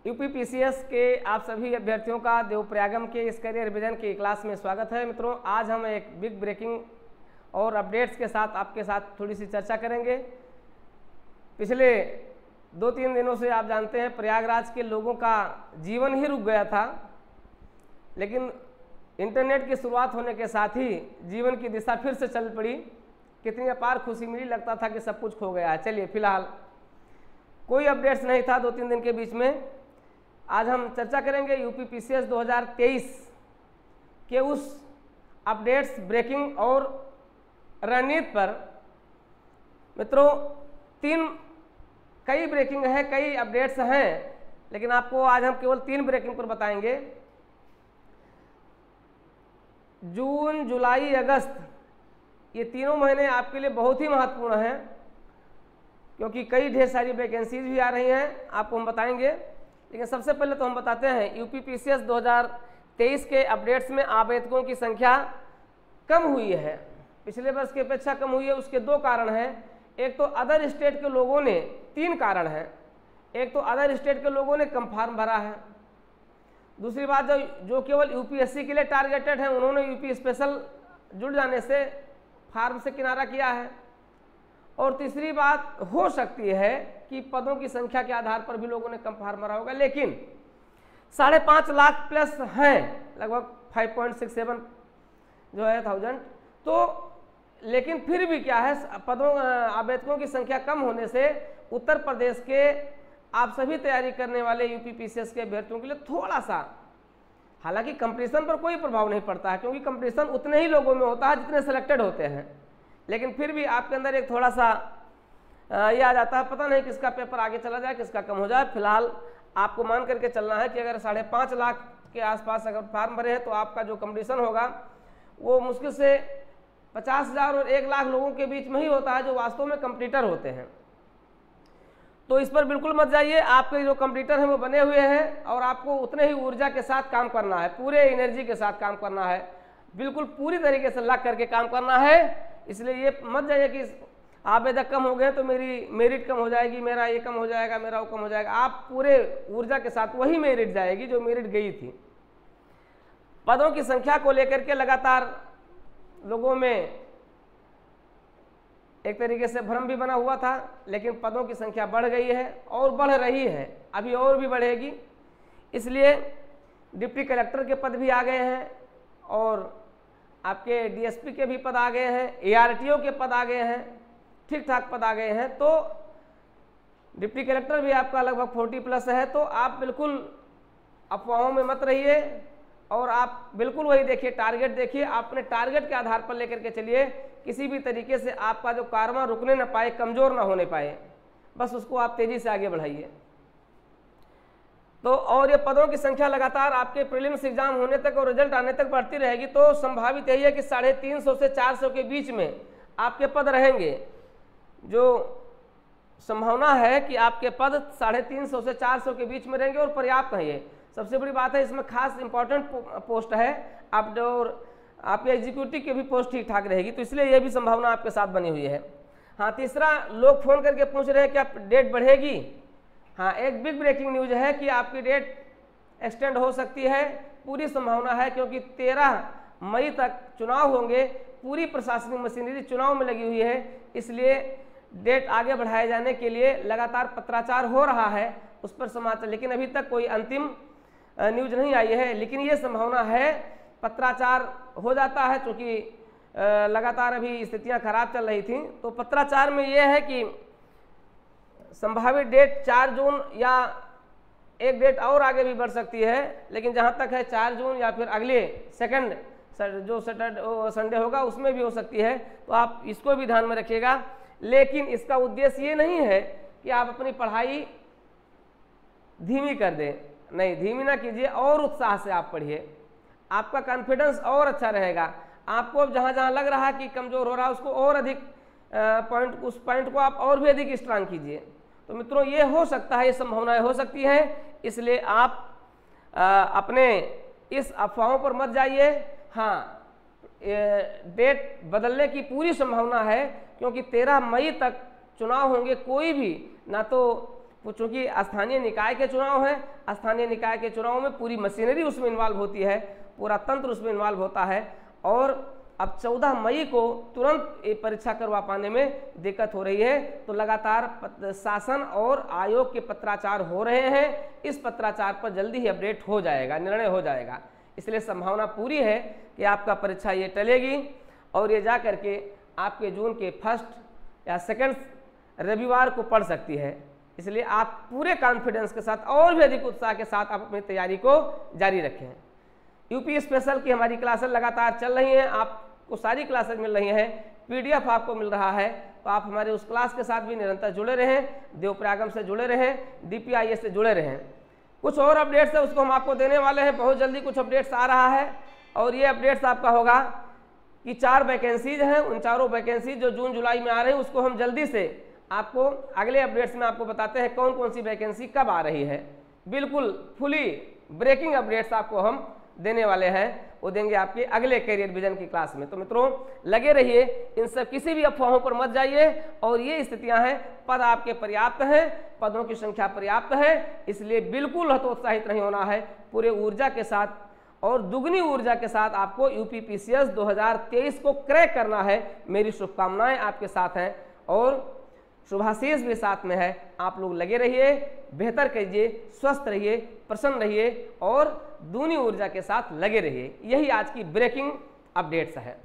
UPPCS के आप सभी अभ्यर्थियों का देवप्रयागम के इस करियर रिवीजन की क्लास में स्वागत है। मित्रों, आज हम एक बिग ब्रेकिंग और अपडेट्स के साथ आपके साथ थोड़ी सी चर्चा करेंगे। पिछले 2-3 दिनों से आप जानते हैं प्रयागराज के लोगों का जीवन ही रुक गया था, लेकिन इंटरनेट की शुरुआत होने के साथ ही जीवन की दिशा फिर से चल पड़ी। कितनी अपार खुशी मिली, लगता था कि सब कुछ खो गया है। चलिए, फिलहाल कोई अपडेट्स नहीं था 2-3 दिन के बीच में। आज हम चर्चा करेंगे यूपीपीसीएस 2023 के उस अपडेट्स, ब्रेकिंग और रणनीति पर। मित्रों, कई ब्रेकिंग है, कई अपडेट्स हैं, लेकिन आपको आज हम केवल 3 ब्रेकिंग पर बताएंगे। जून, जुलाई, अगस्त, ये तीनों महीने आपके लिए बहुत ही महत्वपूर्ण हैं, क्योंकि कई ढेर सारी वैकेंसीज भी आ रही हैं, आपको हम बताएंगे। लेकिन सबसे पहले तो हम बताते हैं यूपीपीसीएस 2023 के अपडेट्स में आवेदकों की संख्या कम हुई है, पिछले वर्ष की अपेक्षा कम हुई है। उसके 2 कारण हैं। एक तो अदर स्टेट के लोगों ने, 3 कारण हैं। एक तो अदर स्टेट के लोगों ने कम फार्म भरा है। दूसरी बात, जो केवल यूपीएससी के लिए टारगेटेड हैं, उन्होंने यूपी स्पेशल जुड़ जाने से फार्म से किनारा किया है। और तीसरी बात हो सकती है कि पदों की संख्या के आधार पर भी लोगों ने कम फार्म भरा होगा, लेकिन 5.5 लाख प्लस हैं, लगभग 5.67 जो है 1000। तो लेकिन फिर भी क्या है, आवेदकों की संख्या कम होने से उत्तर प्रदेश के आप सभी तैयारी करने वाले यूपीपीसीएस के अभ्यर्थियों के लिए थोड़ा सा, हालांकि कंपटीशन पर कोई प्रभाव नहीं पड़ता है, क्योंकि कंपटीशन उतने ही लोगों में होता है जितने सेलेक्टेड होते हैं, लेकिन फिर भी आपके अंदर एक थोड़ा सा ये आ जाता है, पता नहीं किसका पेपर आगे चला जाए, किसका कम हो जाए। फिलहाल आपको मान करके चलना है कि अगर 5.5 लाख के आसपास अगर फार्म भरे हैं तो आपका जो कंपटीशन होगा वो मुश्किल से 50,000 और 1 लाख लोगों के बीच में ही होता है, जो वास्तव में कंपटीटर होते हैं। तो इस पर बिल्कुल मत जाइए। आपके जो कंपटीटर हैं वो बने हुए हैं और आपको उतने ही ऊर्जा के साथ काम करना है, पूरे एनर्जी के साथ काम करना है, बिल्कुल पूरी तरीके से लग करके काम करना है। इसलिए ये मत जाइए कि आवेदक कम हो गए तो मेरी मेरिट कम हो जाएगी, मेरा ये कम हो जाएगा, मेरा वो कम हो जाएगा। आप पूरे ऊर्जा के साथ वही मेरिट जाएगी जो मेरिट गई थी। पदों की संख्या को लेकर के लगातार लोगों में एक तरीके से भ्रम भी बना हुआ था, लेकिन पदों की संख्या बढ़ गई है और बढ़ रही है, अभी और भी बढ़ेगी। इसलिए डिप्टी कलेक्टर के पद भी आ गए हैं और आपके डीएसपी के भी पद आ गए हैं, एआरटीओ के पद आ गए हैं, ठीक ठाक पद आ गए हैं। तो डिप्टी कलेक्टर भी आपका लगभग 40 प्लस है। तो आप बिल्कुल अफवाहों में मत रहिए और आप बिल्कुल वही देखिए, टारगेट देखिए, अपने टारगेट के आधार पर लेकर के चलिए। किसी भी तरीके से आपका जो कारवां रुकने न पाए, कमजोर ना होने पाए, बस उसको आप तेजी से आगे बढ़ाइए। तो और ये पदों की संख्या लगातार आपके प्रीलिम्स एग्जाम होने तक और रिजल्ट आने तक बढ़ती रहेगी। तो संभावित यही है कि 350 से 400 के बीच में आपके पद रहेंगे। जो संभावना है कि आपके पद 350 से 400 के बीच में रहेंगे और पर्याप्त है। ये सबसे बड़ी बात है। इसमें खास इंपॉर्टेंट पोस्ट है और आपके एग्जीक्यूटिव की भी पोस्ट ठीक ठाक रहेगी, तो इसलिए ये भी संभावना आपके साथ बनी हुई है। हाँ, तीसरा, लोग फोन करके पूछ रहे हैं कि आप डेट बढ़ेगी। हाँ, एक बिग ब्रेकिंग न्यूज है कि आपकी डेट एक्सटेंड हो सकती है, पूरी संभावना है, क्योंकि 13 मई तक चुनाव होंगे। पूरी प्रशासनिक मशीनरी चुनाव में लगी हुई है, इसलिए डेट आगे बढ़ाए जाने के लिए लगातार पत्राचार हो रहा है, उस पर समाचार, लेकिन अभी तक कोई अंतिम न्यूज नहीं आई है। लेकिन ये संभावना है, पत्राचार हो जाता है, क्योंकि लगातार अभी स्थितियां खराब चल रही थी। तो पत्राचार में ये है कि संभावित डेट 4 जून या एक डेट और आगे भी बढ़ सकती है, लेकिन जहां तक है 4 जून या फिर अगले सेकंड जो संडे होगा उसमें भी हो सकती है। तो आप इसको भी ध्यान में रखिएगा। लेकिन इसका उद्देश्य ये नहीं है कि आप अपनी पढ़ाई धीमी कर दें, नहीं, धीमी ना कीजिए, और उत्साह से आप पढ़िए, आपका कॉन्फिडेंस और अच्छा रहेगा। आपको जहां जहां लग रहा है कि कमजोर हो रहा है, उसको और अधिक उस पॉइंट को आप और भी अधिक स्ट्रांग कीजिए। तो मित्रों, ये हो सकता है, ये संभावनाएं हो सकती हैं, इसलिए आप अपने इस अफवाहों पर मत जाइए। हाँ, डेट बदलने की पूरी संभावना है, क्योंकि 13 मई तक चुनाव होंगे। कोई भी, ना तो चूँकि स्थानीय निकाय के चुनाव हैं, स्थानीय निकाय के चुनाव में पूरी मशीनरी उसमें इन्वॉल्व होती है, पूरा तंत्र उसमें इन्वॉल्व होता है। और अब 14 मई को तुरंत ये परीक्षा करवा पाने में दिक्कत हो रही है। तो लगातार शासन और आयोग के पत्राचार हो रहे हैं, इस पत्राचार पर जल्दी ही अपडेट हो जाएगा, निर्णय हो जाएगा। इसलिए संभावना पूरी है कि आपका परीक्षा ये टलेगी और ये जा करके आपके जून के 1 या 2 रविवार को पड़ सकती है। इसलिए आप पूरे कॉन्फिडेंस के साथ और भी अधिक उत्साह के साथ आप अपनी तैयारी को जारी रखें। यूपी स्पेशल की हमारी क्लासेस लगातार चल रही हैं, आपको सारी क्लासेस मिल रही हैं, पीडीएफ आपको मिल रहा है। तो आप हमारे उस क्लास के साथ भी निरंतर जुड़े रहें, देवप्रागम से जुड़े रहें, DPIS से जुड़े रहें। कुछ और अपडेट्स है उसको हम आपको देने वाले हैं, बहुत जल्दी कुछ अपडेट्स आ रहा है। और ये अपडेट्स आपका होगा कि 4 वैकेंसीज हैं, उन चारों वैकेंसीज जो जून जुलाई में आ रही है उसको हम जल्दी से आपको अगले अपडेट्स में आपको बताते हैं कौन कौन सी वैकेंसी कब आ रही है। बिल्कुल फुली ब्रेकिंग अपडेट्स आपको हम देने वाले हैं, वो देंगे आपके अगले करियर विजन की क्लास में। तो मित्रों लगे रहिए, इन सब किसी भी अफवाहों पर मत जाइए। और ये स्थितियां हैं, पद आपके पर्याप्त हैं, पदों की संख्या पर्याप्त है, इसलिए बिल्कुल हतोत्साहित नहीं होना है। पूरे ऊर्जा के साथ और दुगनी ऊर्जा के साथ आपको यूपीपीसीएस 2023 को क्रैक करना है। मेरी शुभकामनाएं आपके साथ हैं और शुभाशीष भी साथ में है। आप लोग लगे रहिए, बेहतर कीजिए, स्वस्थ रहिए, प्रसन्न रहिए और दूनी ऊर्जा के साथ लगे रहिए। यही आज की ब्रेकिंग अपडेट्स है।